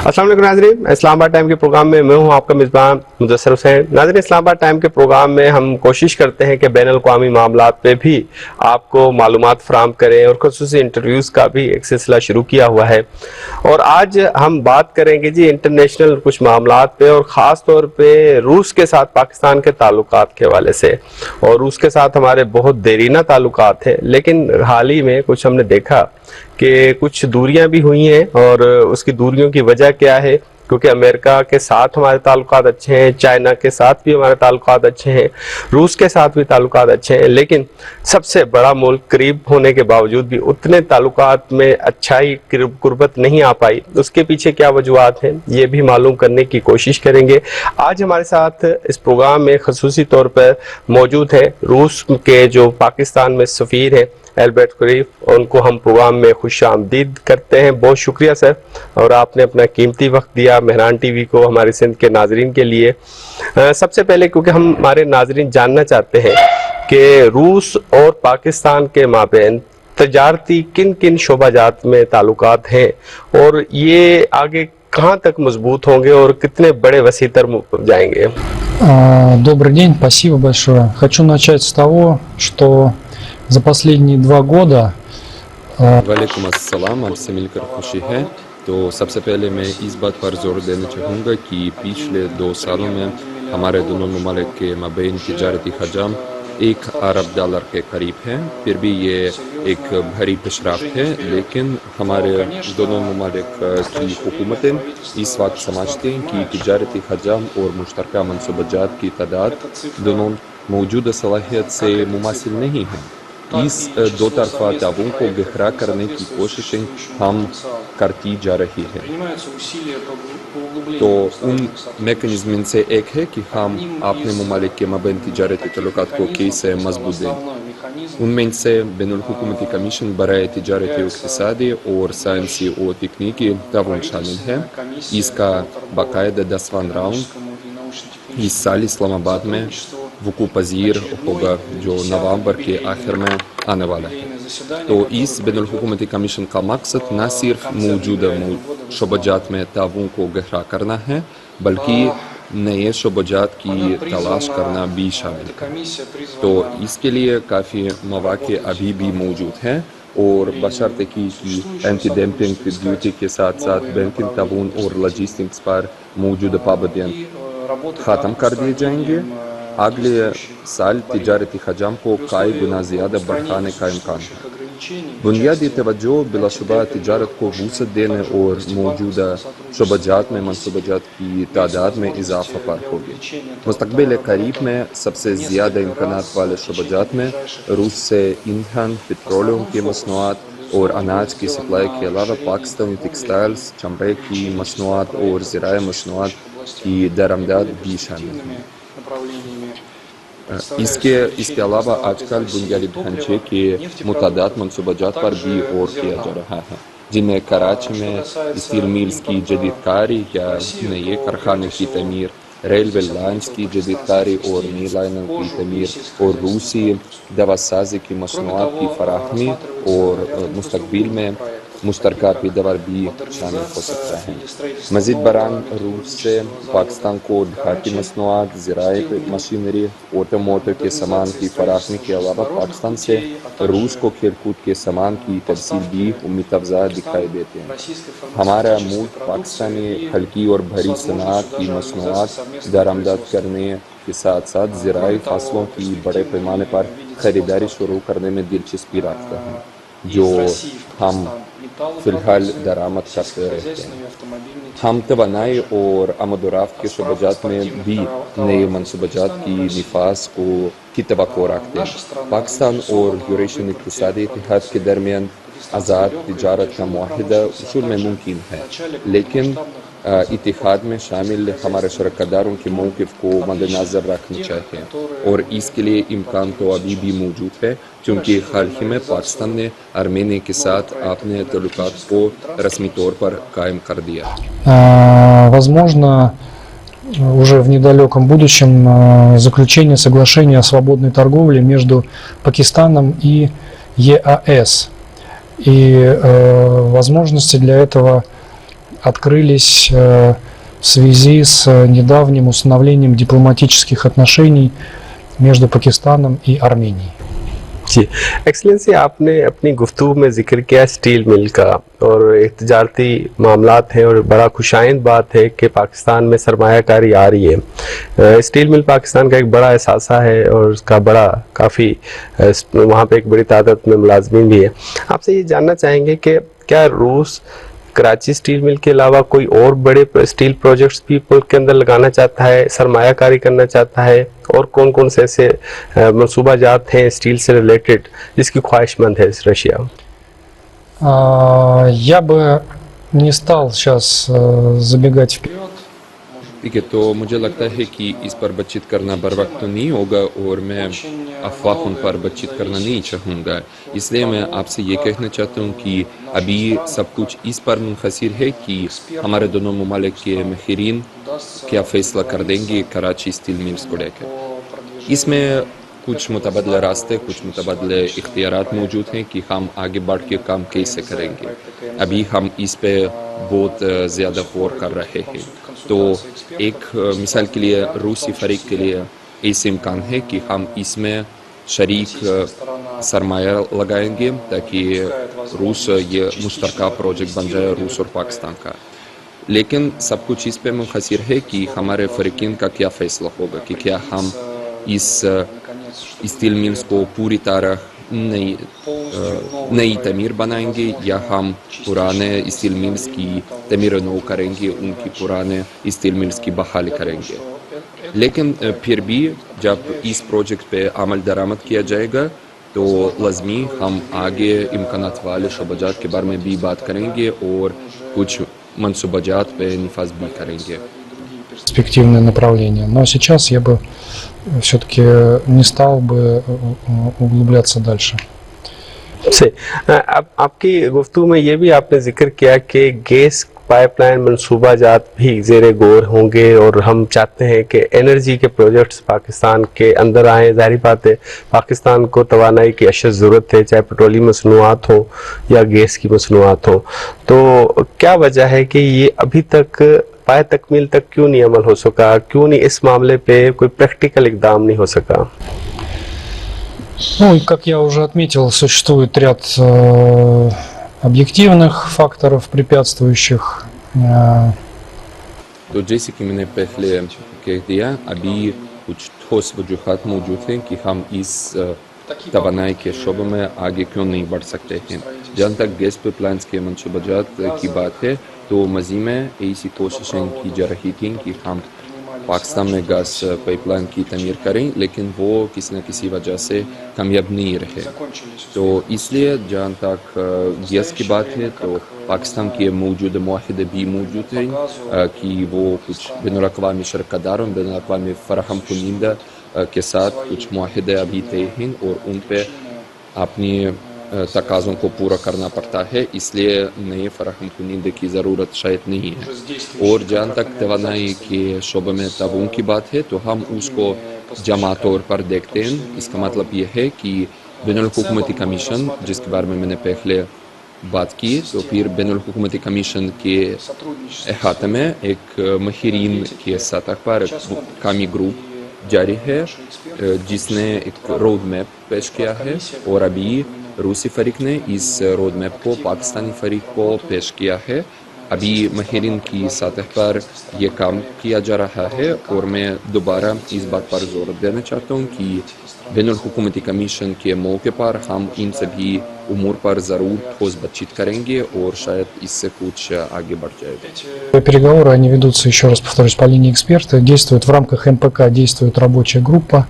अस्सलाम वालेकुम नाज़रीन, इस्लामाबाद टाइम के प्रोग्राम में मैं हूं आपका मेज़बान मुदस्सिर हुसैन। नाज़रीन, इस्लामाबाद टाइम के प्रोग्राम में हम कोशिश करते हैं कि बैनुल अक़वामी मामलात पे भी आपको मालूमात फराहम करें और ख़ुसूसी इंटरव्यूज़ का भी एक सिलसिला शुरू किया हुआ है। और आज हम बात करेंगे जी इंटरनेशनल कुछ मामलात पे और ख़ास तौर पे रूस के साथ पाकिस्तान के ताल्लुकात के हवाले से। और रूस के साथ हमारे बहुत देरीना ताल्लुकात हैं, लेकिन हाल ही में कुछ हमने देखा कि कुछ दूरियां भी हुई हैं। और उसकी दूरियों की वजह क्या है? क्योंकि अमेरिका के साथ हमारे ताल्लुकात अच्छे हैं, चाइना के साथ भी हमारे ताल्लुकात अच्छे हैं, रूस के साथ भी ताल्लुकात अच्छे हैं, लेकिन सबसे बड़ा मुल्क करीब होने के बावजूद भी उतने ताल्लुकात में अच्छाई कुर्बत नहीं आ पाई। उसके पीछे क्या वजूहात हैं, ये भी मालूम करने की कोशिश करेंगे। आज हमारे साथ इस प्रोग्राम में खसूसी तौर पर मौजूद है रूस के जो पाकिस्तान में सफ़ीर हैं एल्बर्ट कुरीफ, उनको हम प्रोग्राम में खुश आमदीद करते हैं। बहुत शुक्रिया सर, और आपने अपना कीमती वक्त दिया मेहरान टीवी को हमारे सिंध के नाजरीन के लिए। सबसे पहले क्योंकि हम हमारे नाजरीन जानना चाहते हैं कि रूस और पाकिस्तान के माबैन तजारती किन किन शोबाजात में ताल्लुकात हैं और ये आगे कहाँ तक मजबूत होंगे और कितने बड़े वसीतर जाएंगे। Добрый день, спасибо большое. Хочу начать с того, что за последние 2 года वालेकुम अस्सलाम, आपसे मिलकर खुशी है। तो सबसे पहले मैं इस बात पर जोर देना चाहूँगा कि पिछले 2 सालों में हमारे दोनों ममालिक के मबैन तिजारती हजम $1 अरब के करीब है। फिर भी ये एक भारी पेशरफ्त है, लेकिन हमारे दोनों ममालिक की हुकूमतें इस वक्त समझते हैं कि तिजारती हजम और मुश्तरका मनसूबाजात की तादाद दोनों मौजूदा सलाहियत से मुमासिल नहीं है। इस 2 तरफा ताउन को गहरा करने की कोशिशें हम करती जा रही है। तो उन मेकनिज़म से एक है कि हम अपने ममालिक के मबैन तिजारती ताल्लुकात को कैसे मजबूत दें। उनमें से बैनुल हुकूमती कमीशन बराए तिजारती, इक़्तिसादी और साइंसी और तकनीकी ताउन शामिल है। इसका बाकायदा 10वां राउंड इस साल इस्लामाबाद में वक़ू पज़ीर होगा, जो नवंबर के आखिर में आने वाला है। तो इस बैनुल हुकूमती कमीशन का मकसद न सिर्फ मौजूदा शोबाजात में ताउन को गहरा करना है, बल्कि नए शोबाजात की तलाश करना भी शामिल है। तो इसके लिए काफ़ी मौक़े अभी भी मौजूद हैं, और बशर्ते कि एंटी डंपिंग ड्यूटी के साथ साथ बैंकिंग ताउन और लॉजिस्टिक्स पर मौजूदा पाबंदियाँ ख़त्म कर दिए जाएंगे, अगले साल तिजारती हजम को कई गुना ज़्यादा बढ़ाने का इम्कान है। बुनियादी तवज्जो बिलाशुबा तिजारत को वुसअत देने और मौजूदा शोबाजात में मनसूबाजात की तादाद में इजाफा पर होगी। मुस्तक़बिल करीब में सबसे ज़्यादा इम्कानात वाले शोबाजात में रूस से ईंधन, पेट्रोलियम की मसनूआत और अनाज की सप्लाई के अलावा पाकिस्तानी टेक्सटाइल्स, चमड़े की मसनूआत और ज़राए मसनूआत की दरामदाद भी शामिल हैं। इसके अलावा आजकल बुनियादी ढांचे के मुतादाद मनसूबाजात पर भी गौर किया जा रहा है, जिनमें कराची में स्टील मिल्स की जदीद कारी या नए कारखाने की तमीर, रेलवे लाइन्स की जदीद कारी और नई लाइनों की तमीर, और रूसी दवा साजी की मसनूआत की फराहमी और मुस्तक़बिल में मुश्तरका पैदावार भी शामिल हो सकता है। मज़ीद बरान रूस से पाकिस्तान को धातु मसनूआत, ज़राए मशीनरी, ऑटोमोटिव के सामान की फराहमी के अलावा पाकिस्तान से रूस को खेल-कूद के सामान की तरसील भी उम्मीद अफ़ज़ा दिखाई देते हैं। हमारा मुल्क पाकिस्तानी हल्की और भारी सनात की मसनूआत दरामदाद करने के साथ साथ ज़राई फसलों की बड़े पैमाने पर ख़रीदारी शुरू करने में दिलचस्पी रखता है, जो हम फ़िलहाल दरामद करते रहते हैं। हम तवानाई और आमद-ओ-रफ़्त के शोबाजात में भी नए मनसूबाजात की निफाज़ की तवक्को रखते हैं। पाकिस्तान और यूरेशियन इक़्तिसादी इत्तेहाद के दरमियान आज़ाद तिजारत का मुआहिदा उसूल में मुमकिन है, लेकिन इत्तेहाद में शामिल हमारे शरकदारों के मौक़िफ़ को मद्देनज़र रखना चाहिए, और इसके लिए इम्कान तो अभी भी मौजूद है, क्योंकि हाल ही में पाकिस्तान ने आर्मेनिया के साथ अपने ताल्लुकात को रस्मी तौर पर कायम कर दिया। Возможно, уже в недалеком будущем заключение соглашения о свободной торговле между Пакистаном и ЕАЭС. И возможности для этого открылись в связи с недавним установлением дипломатических отношений между Пакистаном и Арменией. जी एक्सलेंसी, आपने अपनी गुफ्तगू में जिक्र किया स्टील मिल का, और एक तजारती मामलात हैं और बड़ा खुशाइंद बात है कि पाकिस्तान में सरमायाकारी आ रही है। स्टील मिल पाकिस्तान का एक बड़ा एहसासा है और उसका बड़ा काफ़ी वहाँ पे एक बड़ी तादाद में मुलाजमीन भी है। आपसे ये जानना चाहेंगे कि क्या रूस कराची स्टील मिल के अलावा कोई और बड़े स्टील प्रोजेक्ट्स भी मुल्क के अंदर लगाना चाहता है, सरमायाकारी करना चाहता है, और कौन कौन से ऐसे मंसूबा जात हैं स्टील से रिलेटेड जिसकी ख्वाहिशमंद है रशिया? Я бы не стал сейчас забегать вперед. ठीक है, तो मुझे लगता है कि इस पर बातचीत करना बर वक्त तो नहीं होगा और मैं अफवाहों पर बातचीत करना नहीं चाहूँगा। इसलिए मैं आपसे ये कहना चाहता हूँ कि अभी सब कुछ इस पर मुनहसर है कि हमारे दोनों ममालिक के माहिरीन क्या फैसला कर देंगे कराची स्टील मिल्स को लेकर। इसमें कुछ मुतबदले रास्ते, कुछ मुतबदले इख्तियारात मौजूद हैं कि हम आगे बढ़ के काम कैसे करेंगे। अभी हम इस पे बहुत ज़्यादा गौर कर रहे हैं। तो एक मिसाल के लिए रूसी फरीक के लिए ऐसे इम्कान है कि हम इसमें शरीक सरमाया लगाएंगे ताकि रूस ये मुश्तरका प्रोजेक्ट बन जाए रूस और पाकिस्तान का। लेकिन सब कुछ इस पे मुनहसर है कि हमारे फ़रीकीन का क्या फ़ैसला होगा कि क्या हम इस स्टील मिल्स को पूरी तरह नई तमीर बनाएंगे या हम पुराने स्टील मिल्स की तमीर नौ करेंगे, उनकी पुराने स्टील मिल्स की बहाली करेंगे। लेकिन फिर भी जब इस प्रोजेक्ट पे अमल दरामद किया जाएगा तो लाजमी हम आगे इम्कानात वाले शोबाजात के बारे में भी बात करेंगे और कुछ मनसूबाजात पे निफाज भी करेंगे। Перспективное направление. Но сейчас я бы все-таки не стал бы углубляться дальше. से अब आपकी गुफ्तगू में ये भी आपने जिक्र किया कि गैस पाइपलाइन मनसूबा जात भी ज़ेरे गौर होंगे और हम चाहते हैं कि एनर्जी के प्रोजेक्ट्स पाकिस्तान के अंदर आएँ। ज़ाहिर बात है पाकिस्तान को तवानाई की अशद ज़रूरत है, चाहे पेट्रोलियम मसनूआत हो या गैस की मसनूआत हो। तो क्या वजह है कि ये अभी तक पाए तकमील तक क्यों नहीं अमल हो सका, क्यों नहीं इस मामले पे कोई प्रैक्टिकल इक़दाम नहीं हो सका? Ну и как я уже отметил, существует ряд объективных факторов, препятствующих. तो जैसे कि मैंने पहले कह दिया, अभी कुछ ठोस वजूहात मौजूद हैं कि हम इस तवानाई के शोबे में आगे क्यों नहीं बढ़ सकते हैं। जहाँ तक गैस पाइपलाइंस के मनसूबाजात की बात है तो मज़ीद में ऐसी कोशिशें की जा रही थी कि हम पाकिस्तान में गैस पाइपलाइन की तमीर करें, लेकिन वो किसी न किसी वजह से कामयाब नहीं रहे। तो इसलिए जहाँ तक गैस की बात है तो पाकिस्तान के मौजूदा मुआहदे भी मौजूद हैं कि वो कुछ बैनुल-अक़वामी शरकतदारों, बैनुल-अक़वामी फराहम कुनिंदा के साथ कुछ मुआहदे अभी तय हैं और उन पे अपनी तकाज़ों को पूरा करना पड़ता है, इसलिए नए फराहम कुनिंदे की ज़रूरत शायद नहीं है। और जहाँ तक तवानाई के शोबे में ताउन की बात है तो हम उसको जमा तौर पर देखते हैं। इसका मतलब ये है कि बैनुल-हुकूमती कमीशन जिसके बारे में मैंने पहले बात की, तो फिर बैनुल-हुकूमती कमीशन के अहाते में एक माहिरीन के सतह पर एक कामी ग्रुप जारी है जिसने एक रोड मैप पेश किया है और अभी रूसी फरीक ने इस रोड मैप को पाकिस्तानी फरीक को पेश किया है। अभी माहिरीन की सतह पर यह काम किया जा रहा है और मैं दोबारा इस बात पर जोर देना चाहता हूँ कि बैनुल-हुकूमती कमीशन के मौके पर हम इन सभी उमूर पर ज़रूर ठोस बातचीत करेंगे और शायद इससे कुछ आगे बढ़ जाएगा। Переговоры, они ведутся, еще раз повторюсь, по линии эксперта. Действует в рамках МПК, действует рабочая группа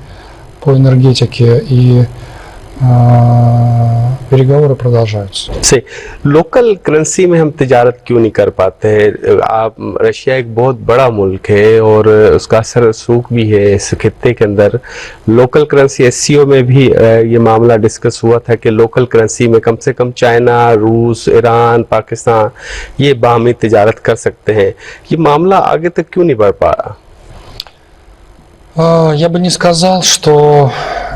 по энергетике, и переговоры продолжаются. से लोकल करेंसी में हम तिजारत क्यों नहीं कर पाते हैं? आप रशिया एक बहुत बड़ा मुल्क है और उसका असर रसूख भी है इस खित्ते के अंदर। लोकल करेंसी एससीओ में भी ये मामला डिस्कस हुआ था कि लोकल करेंसी में कम से कम चाइना, रूस, ईरान, पाकिस्तान ये बाहमी तिजारत कर सकते हैं। ये मामला आगे तक क्यों नहीं बढ़ पा रहा? Я бы не сказал, что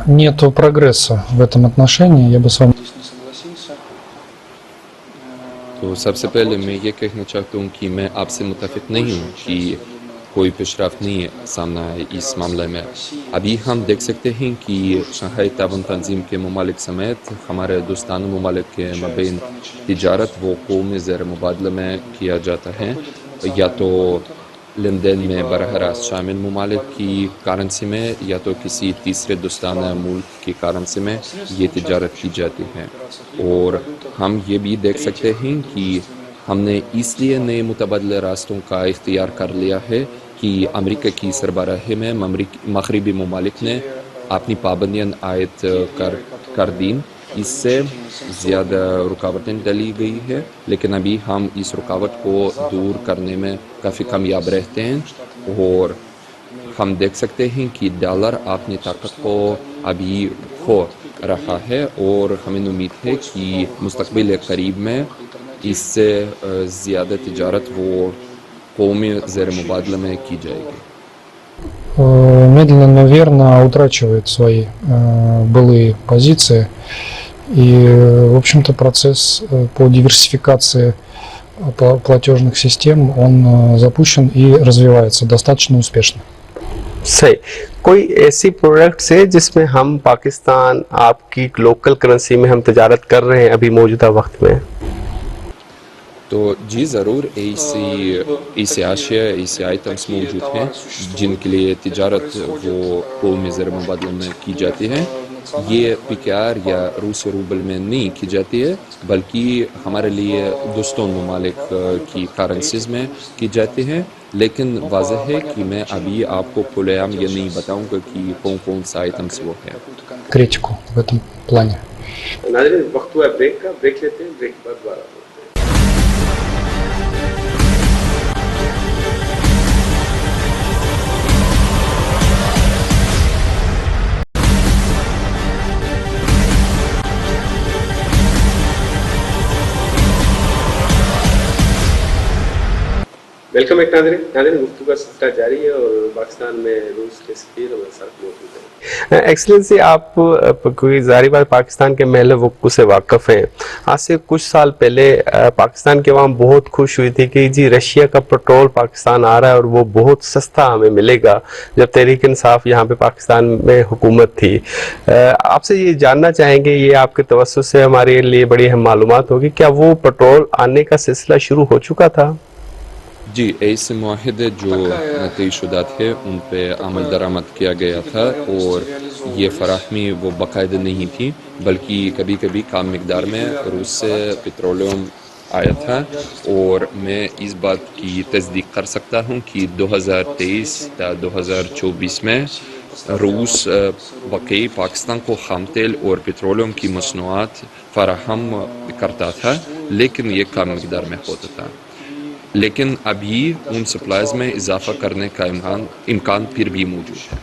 нету прогресса в этом отношении. Я бы с вами здесь не согласился. تو سب سے پہلے میں یہ کہنا چاہتا ہوں کہ میں آپ سے متفق نہیں ہوں کہ کوئی پیش رفت نہیں سامنے آئے اس معاملے میں. ابھی ہم دیکھ سکتے ہیں کہ شنگھائی تعاون تنظیم کے ممالک سمیت ہمارے دوستانہ ممالک کے مابین تجارت وہ قومی زیر مبادلہ میں کیا جاتا ہے، یا تو لین دین میں براہ راست شامل ممالک کی کرنسی میں یا تو کسی تیسرے دوستانہ ملک کی کرنسی میں یہ تجارت کی جاتی ہے. اور ہم یہ بھی دیکھ سکتے ہیں کہ ہم نے اس لیے نئے متبادل راستوں کا اختیار کر لیا ہے کہ امریکہ کی سربراہی میں مغربی ممالک نے اپنی پابندیاں عائد کر دیں. اس سے زیادہ رکاوٹیں ڈالی گئی ہے، لیکن ابھی ہم اس رکاوٹ کو دور کرنے میں کافی کامیاب رہتے ہیں. اور ہم دیکھ سکتے ہیں کہ ڈالر اپنی طاقت کو ابھی کھو رہا ہے، اور ہمیں امید ہے کہ مستقبل قریب میں اس سے زیادہ تجارت وہ قومی زیر مبادلہ میں کی جائے گی. Медленно, но верно утрачивает свои былые позиции. И, в общем-то, процесс по диверсификации платежных систем, он запущен и развивается достаточно успешно. صحیح. کوئی ایسی پروڈکٹس ہے جس میں ہم پاکستان آپ کی لوکل کرنسی میں ہم تجارت کر رہے ہیں ابھی موجودہ وقت میں؟ تو جی ضرور ایسی اشیاء، ایسے آئٹمس موجود ہیں جن کے لیے تجارت وہ قومی زیر مبادلہ میں کی جاتی ہے. یہ PKR یا روسی روبل میں نہیں کی جاتی ہے، بلکہ ہمارے لیے دوستوں ممالک کی کرنسیز میں کی جاتی ہے. لیکن واضح ہے کہ میں ابھی آپ کو کھلے عام یہ نہیں بتاؤں گا کہ کون کون سے آئٹمس وہ ہیں. Критику в этом плане. ناظرین وقت ہوا ہے بریک کا، بریک لیتے ہیں، بریک کے بعد دوبارہ. ویلکم ایک ناظرین گفتگو کا سلسلہ جاری ہے اور پاکستان میں روس کے سفیر ہمارے ساتھ موجود ہیں. ایکسلنسی آپ کوئی ظاہری بات پاکستان کے محل وقوع سے واقف ہیں. آج سے کچھ سال پہلے پاکستان کے عوام بہت خوش ہوئی تھی کہ جی رشیا کا پٹرول پاکستان آ رہا ہے اور وہ بہت سستا ہمیں ملے گا، جب تحریک انصاف یہاں پہ پاکستان میں حکومت تھی. آپ سے یہ جاننا چاہیں گے، یہ آپ کے توسط سے ہمارے لیے بڑی اہم معلومات ہوگی، کیا وہ پٹرول آنے کا سلسلہ شروع ہو چکا تھا؟ جی، ایسے معاہدے جو طے شدہ تھے ان پہ عمل درآمد کیا گیا تھا، اور یہ فراہمی وہ باقاعدہ نہیں تھی، بلکہ کبھی کبھی کم مقدار میں روس سے پٹرولیم آیا تھا. اور میں اس بات کی تصدیق کر سکتا ہوں کہ 2023 تا 2024 میں روس واقعی پاکستان کو خام تیل اور پٹرولیم کی مصنوعات فراہم کرتا تھا، لیکن یہ کم مقدار میں ہوتا تھا. لیکن ابھی ان سپلائز میں اضافہ کرنے کا امکان پھر بھی موجود ہے،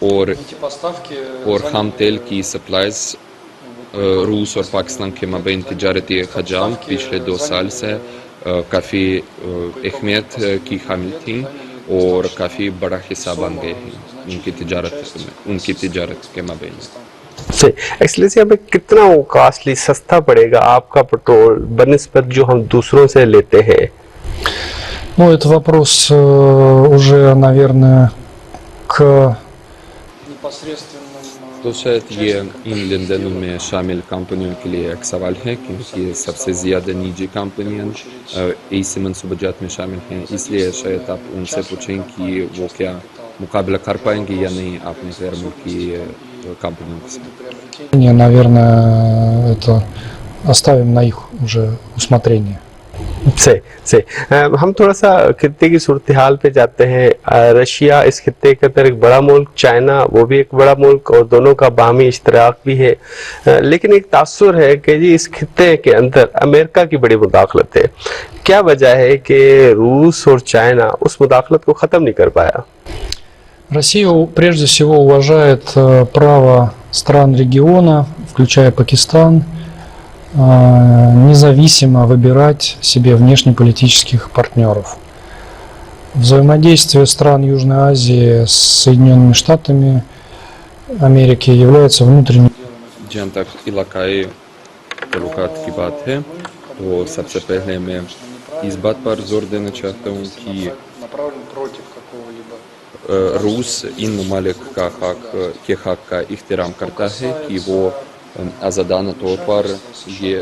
اور خام تیل کی سپلائز روس اور پاکستان کے مابین تجارتی حجام پچھلے 2 سال سے کافی اہمیت کی حامل تھیں اور کافی بڑا حصہ بن گئے ہیں ان کی تجارت کے مابین. ایکسلنسی ہمیں کتنا کاسٹلی سستا پڑے گا آپ کا پٹرول بنسبت جو ہم دوسروں سے لیتے ہیں؟ Ну, это вопрос уже, наверное, к تو شاید یہ ان لین دینوں میں شامل کمپنیوں کے لیے ایک سوال ہے، کیونکہ سب سے زیادہ نجی کمپنیاں ایسے منصوبہ جات میں شامل ہیں. اس لیے شاید آپ ان سے پوچھیں کہ وہ کیا مقابلہ کر پائیں گے یا نہیں اپنے غیر ملکی کمپنیوں کے ساتھ. наверное, это оставим на их уже усмотрение. صحیح. ہم تھوڑا سا خطے کی صورتحال پہ جاتے ہیں. رشیا اس خطے کے اندر ایک بڑا ملک، چائنا وہ بھی ایک بڑا ملک، اور دونوں کا باہمی اشتراک بھی ہے. لیکن ایک تاثر ہے کہ جی اس خطے کے اندر امریکہ کی بڑی مداخلت ہے. کیا وجہ ہے کہ روس اور چائنا اس مداخلت کو ختم نہیں کر پایا؟ Россия прежде всего уважает право стран региона, включая Пакистан, независимо выбирать себе внешнеполитических партнеров. Взаимодействие стран Южной Азии с Соединенными Штатами Америки является внутренним. جہاں تک علاقائی تعلقات کی بات ہے، तो सबसे पहले मैं इस बात पर जोर देना चाहता हूँ कि रूस इन ममालिक के हक का इख्तिराम करता है कि वो आज़ादाना तौर पर ये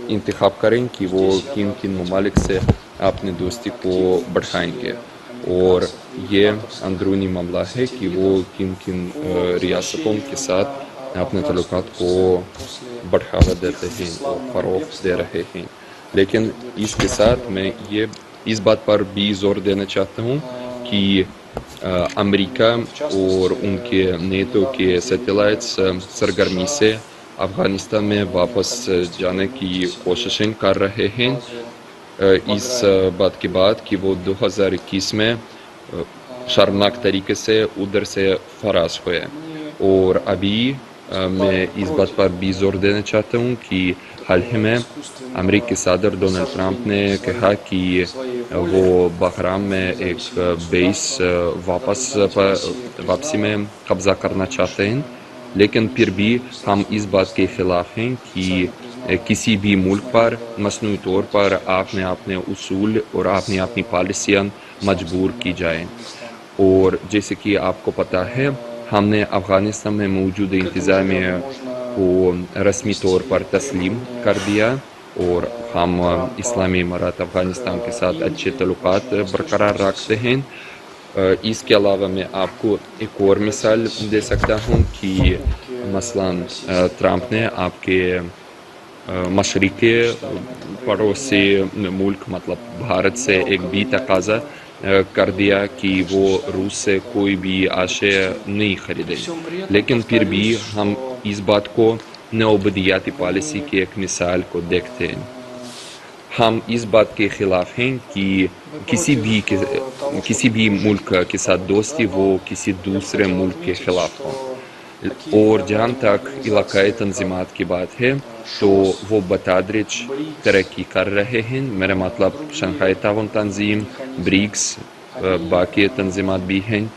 इंतखाब करें कि वो किन किन ममालिक से अपनी दोस्ती को बढ़ाएंगे, और ये अंदरूनी मामला है कि वो किन किन रियासतों के साथ अपने ताल्लुकात को बढ़ावा देते हैं और फ़रोग़ दे रहे हैं। लेकिन इसके साथ मैं ये इस बात पर भी जोर देना चाहता हूँ कि अमेरिका और उनके नेटो के सैटेलाइट्स सरगर्मी से अफ़गानिस्तान में वापस जाने की कोशिशें कर रहे हैं इस बात के बाद कि वो 2021 में शर्मनाक तरीके से उधर से फरार हुए। और अभी मैं इस बात पर भी जोर देना चाहता हूँ कि हाल ही में अमेरिकी सदर डोनाल्ड ट्रंप ने कहा कि वो बहराम में एक बेस वापसी में कब्ज़ा करना चाहते हैं, लेकिन फिर भी हम इस बात के ख़िलाफ़ हैं कि किसी भी मुल्क पर मसनूई तौर पर आपने अपने उसूल और अपनी अपनी पॉलिसियाँ मजबूर की जाएँ। और जैसे कि आपको पता है, हमने अफ़गानिस्तान में मौजूद इंतज़ामिया को रस्मी तौर पर तस्लीम कर दिया और हम इस्लामी इमारात अफ़गानिस्तान के साथ अच्छे ताल्लुकात बरकरार रखते हैं। इसके अलावा मैं आपको एक और मिसाल दे सकता हूँ कि मसलन ट्रंप ने आपके मशरिक़ी पड़ोसी मुल्क मतलब भारत से एक भी तकाज़ा कर दिया कि वो रूस से कोई भी आशय नहीं खरीदे, लेकिन फिर भी हम इस बात को नौबदियाती पॉलिसी की एक मिसाल को देखते हैं। हम इस बात के ख़िलाफ़ हैं कि किसी भी मुल्क के साथ दोस्ती वो किसी दूसरे मुल्क के ख़िलाफ़ हो। और जहाँ तक इलाक़ाई तंज़ीमात की बात है तो वो बतदरीज तरक्की कर रहे हैं। मेरा मतलब शंघाई ताउन तंज़ीम, ब्रिक्स, बाकी तंज़ीमात भी हैं,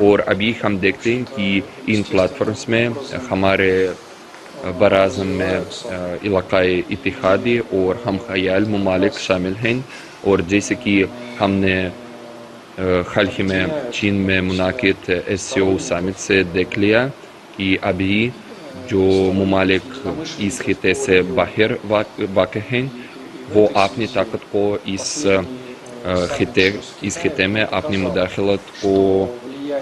और अभी हम देखते हैं कि इन प्लेटफॉर्म्स में हमारे बराज़म में इलाक़ाई इत्तेहादी और हम ख़याल ममालिक शामिल हैं। और जैसे कि हमने हाल ही में चीन में मुनाकिद SCO समिट से देख लिया कि अभी जो ममालिक इस खिते से बाहर वाक़ हैं वो अपनी ताकत को इस खिते में अपनी मुदाखलत को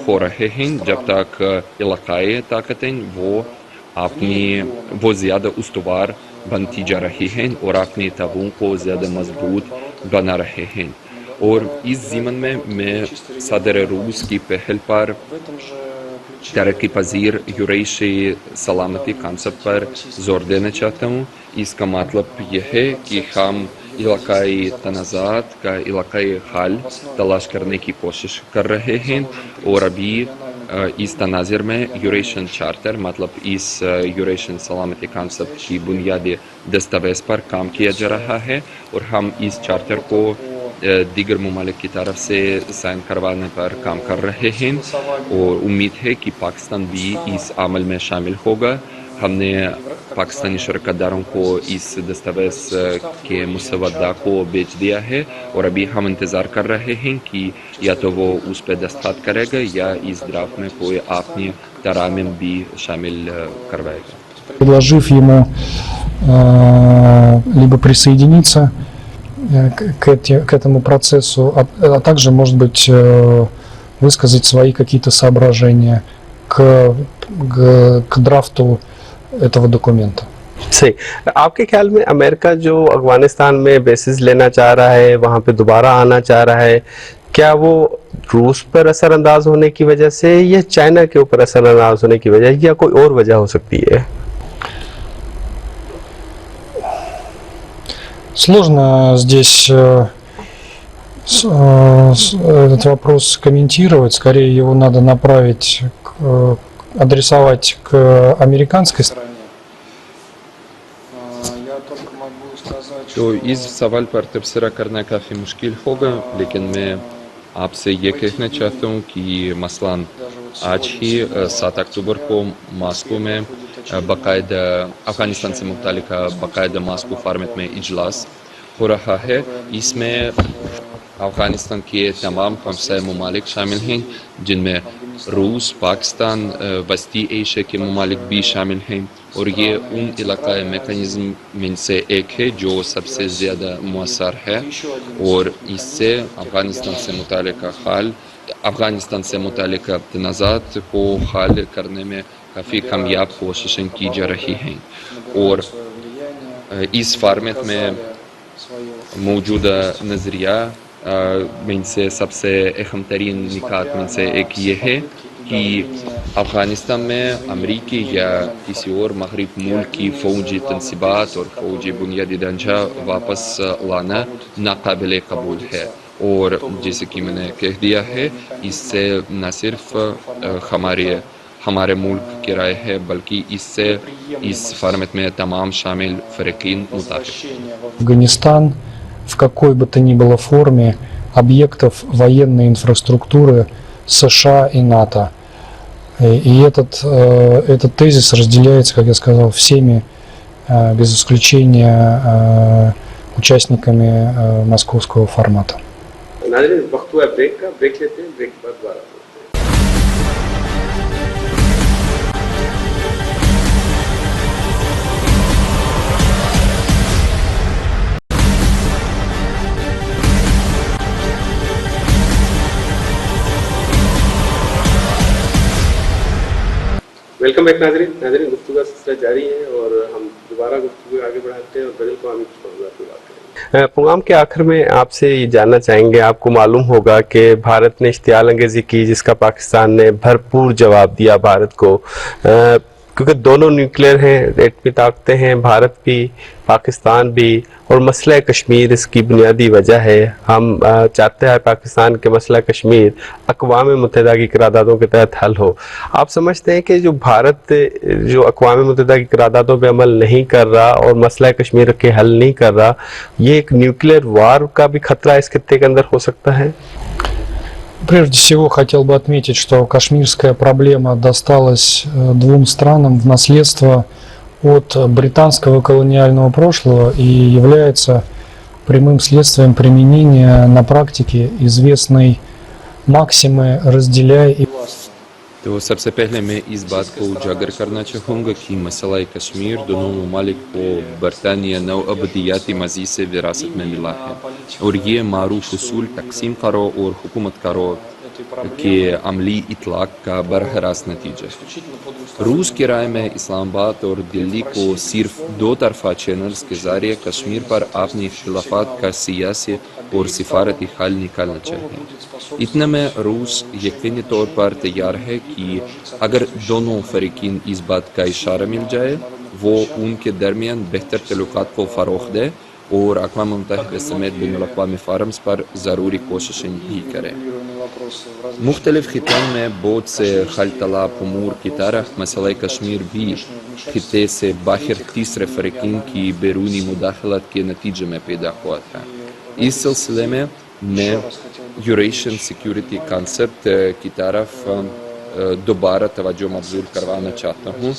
खो रहे हैं, जब तक इलाक़ाई ताकतें वो ज़्यादा उस्तवार बनती जा रही हैं और अपनी तबों को ज़्यादा मजबूत बना रहे हैं। और इस ज़िमन में मैं सदर रूस की पहल पर तरक्की पजीर यूरेशी सलामती कांसेप्ट पर जोर देना चाहता हूँ। इसका मतलब यह है कि हम इलाक़ाई तनाज़ात का इलाक़ाई हल तलाश करने की कोशिश कर रहे हैं, और अभी इस तनाज़र में यूरेशियन चार्टर मतलब इस यूरेशियन सलामती कांसेप्ट की बुनियादी दस्तावेज़ पर काम किया जा रहा है, और हम इस चार्टर को दीगर ममालिक की तरफ से साइन करवाने पर काम कर रहे हैं, और उम्मीद है कि पाकिस्तान भी इस अमल में शामिल होगा। हमने पाकिस्तानी शरकतदारों को इस दस्तावेज़ के मुसवदा को बेच दिया है, और अभी हम इंतज़ार कर रहे हैं कि या तो वो उस पर दस्तखत करेगा या इस ड्राफ्ट में कोई अपनी तरामीम भी शामिल करवाएगा। Предложив ему либо присоединиться к этому процессу, а также, может быть, высказать свои какие-то соображения к драфту этого документа. सही। आपके ख्याल में अमेरिका जो अफगानिस्तान में बेसिस लेना चाह रहा है, वहाँ पे दोबारा आना चाह रहा है, क्या वो रूस पर असरअंदाज होने की वजह से या चाइना के ऊपर असरअंदाज होने की वजह या कोई और वजह हो सकती है? Сложно здесь этот вопрос комментировать, скорее его надо направить, адресовать к американской стороне. तो इस सवाल पर तबसरा करना काफ़ी मुश्किल होगा, लेकिन मैं आपसे ये कहना चाहता हूँ कि मसलन आज ही 7 अक्टूबर को मॉस्को में बाकायदा अफ़गानिस्तान से मुतालिका बाकायदा मॉस्को फॉर्मेट में इजलास ہو رہا ہے. اس میں افغانستان کے تمام ہمسائے ممالک شامل ہیں جن میں روس، پاکستان، وسطی ایشیا کے ممالک بھی شامل ہیں، اور یہ ان علاقائی میکانزم میں سے ایک ہے جو سب سے زیادہ مؤثر ہے، اور اس سے افغانستان سے متعلقہ تنازعات کو حل کرنے میں کافی کامیاب کوششیں کی جا رہی ہیں. اور اس فارمیٹ میں موجودہ نظریہ میں سے سب سے اہم ترین نکات میں سے ایک یہ ہے کہ افغانستان میں امریکی یا کسی اور مغرب ملک کی فوجی تنصیبات اور فوجی بنیادی ڈھانچہ واپس لانا ناقابل قبول ہے، اور جیسے کہ میں نے کہہ دیا ہے، اس سے نہ صرف ہمارے ملک کی رائے ہے بلکہ اس سے اس فارمیٹ میں تمام شامل فریقین متفق ہیں. Афганистан в какой бы то ни было форме объектов военной инфраструктуры США и НАТО. И этот тезис разделяется, как я сказал, всеми, без исключения, участниками московского формата. ناظرین وقت ہوا ہے بریک کا، بریک لیتے ہیں، بریک کے بعد دوبارہ ویلکم بیک. ناظرین گفتگو کا سلسلہ جاری ہے اور ہم دوبارہ گفتگو آگے بڑھاتے ہیں اور بین الاقوامی معاملات کی بات کریں گے. پروگرام کے آخر میں آپ سے یہ جاننا چاہیں گے، آپ کو معلوم ہوگا کہ بھارت نے اشتعال انگیزی کی جس کا پاکستان نے بھرپور جواب دیا بھارت کو، کیونکہ دونوں نیوکلیئر ہیں، ایٹمی طاقتیں ہیں، بھارت بھی پاکستان بھی، اور مسئلہ کشمیر اس کی بنیادی وجہ ہے. ہم چاہتے ہیں پاکستان کے مسئلہ کشمیر اقوام متحدہ کی قراردادوں کے تحت حل ہو. آپ سمجھتے ہیں کہ جو بھارت جو اقوام متحدہ کی قراردادوں پہ عمل نہیں کر رہا اور مسئلہ کشمیر کے حل نہیں کر رہا، یہ ایک نیوکلیئر وار کا بھی خطرہ اس خطے کے اندر ہو سکتا ہے؟ Прежде всего, хотел бы отметить, что кашмирская проблема досталась двум странам в наследство от британского колониального прошлого и является прямым следствием применения на практике известной максимы «разделяй и властвуй». تو سب سے پہلے میں اس بات کو اجاگر کرنا چاہوں گا کہ مسئلہ کشمیر دونوں ممالک کو برطانیہ نوآبادیاتی ماضی سے وراثت میں ملا ہے، اور یہ معروف اصول تقسیم کرو اور حکومت کرو کے عملی اطلاق کا براہ راست نتیجہ ہے. روس کی رائے میں اسلام آباد اور دلی کو صرف دو طرفہ چینلز کے ذریعے کشمیر پر اپنی اختلافات کا سیاسی اور سفارتی حل نکالنا چاہیے. اتنے میں روس یقینی طور پر تیار ہے کہ اگر دونوں فریقین اس بات کا اشارہ مل جائے وہ ان کے درمیان بہتر تعلقات کو فروغ دے اور اقوام متحدہ سمیت بین الاقوامی فارمز پر ضروری کوششیں بھی کریں. مختلف خطوں میں بہت سے حل طلب امور کی طرح مسئلہ کشمیر بھی خطے سے باہر تیسرے فریقین کی بیرونی مداخلت کے نتیجے میں پیدا ہوا تھا. اس سلسلے میں یوریشین سیکیورٹی کانسیپٹ کی طرف دوبارہ توجہ مبذول کروانا چاہتا ہوں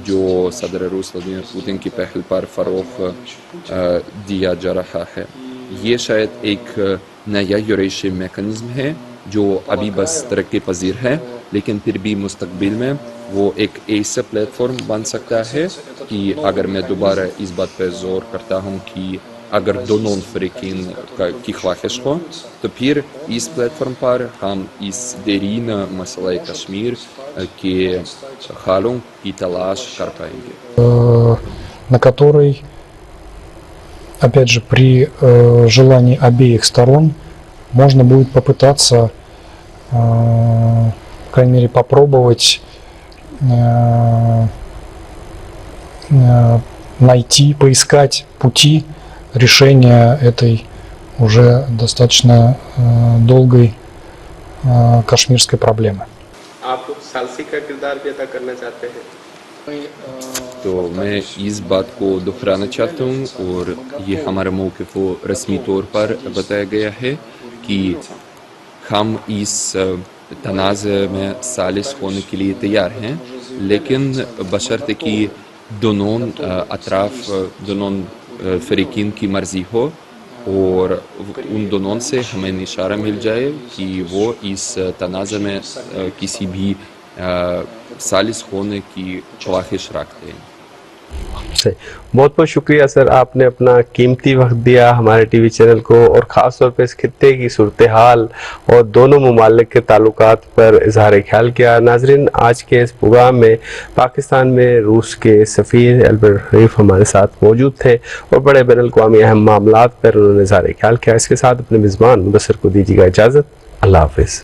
جو صدر روس ولادیمیر پوتن کی پہل پر فروغ دیا جا رہا ہے. یہ شاید ایک نیا یوریشین میکانزم ہے جو ابھی بس ترقی پذیر ہے، لیکن پھر بھی مستقبل میں وہ ایک ایسا پلیٹ فارم بن سکتا ہے کہ اگر میں دوبارہ اس بات پہ زور کرتا ہوں کہ اگر دونوں فریقین کی خواہش ہو تو پھر اس پلیٹ فارم پر ہم اس دیرین مسئلہ کشمیر کے حلوں کی تلاش کر پائیں گے. На которой, опять же, при желании обеих сторон можно будет попытаться, по крайней мере, попробовать найти, поискать пути решения этой уже достаточно долгой кашмирской проблемы. آپ ثالثی کا کردار بھی ادا کرنا چاہتے ہیں؟ تو میں اس بات کو دہرانا چاہتا ہوں اور یہ ہمارا موقف کو رسمی طور پر بتایا گیا ہے کہ ہم اس تنازع میں ثالث ہونے کے لیے تیار ہیں، لیکن بشرطے کہ دونوں اطراف، دونوں فریقین کی مرضی ہو اور ان دونوں سے ہمیں اشارہ مل جائے کہ وہ اس تنازع میں کسی بھی ثالث ہونے کی خواہش رکھتے ہیں. بہت بہت شکریہ سر، آپ نے اپنا قیمتی وقت دیا ہمارے ٹی وی چینل کو، اور خاص طور پہ اس خطے کی صورتحال اور دونوں ممالک کے تعلقات پر اظہار خیال کیا. ناظرین، آج کے اس پروگرام میں پاکستان میں روس کے سفیر البرٹ ریف ہمارے ساتھ موجود تھے اور بڑے بین الاقوامی اہم معاملات پر انہوں نے اظہار خیال کیا. اس کے ساتھ اپنے میزبان مدثر کو دیجیے گا اجازت. اللہ حافظ.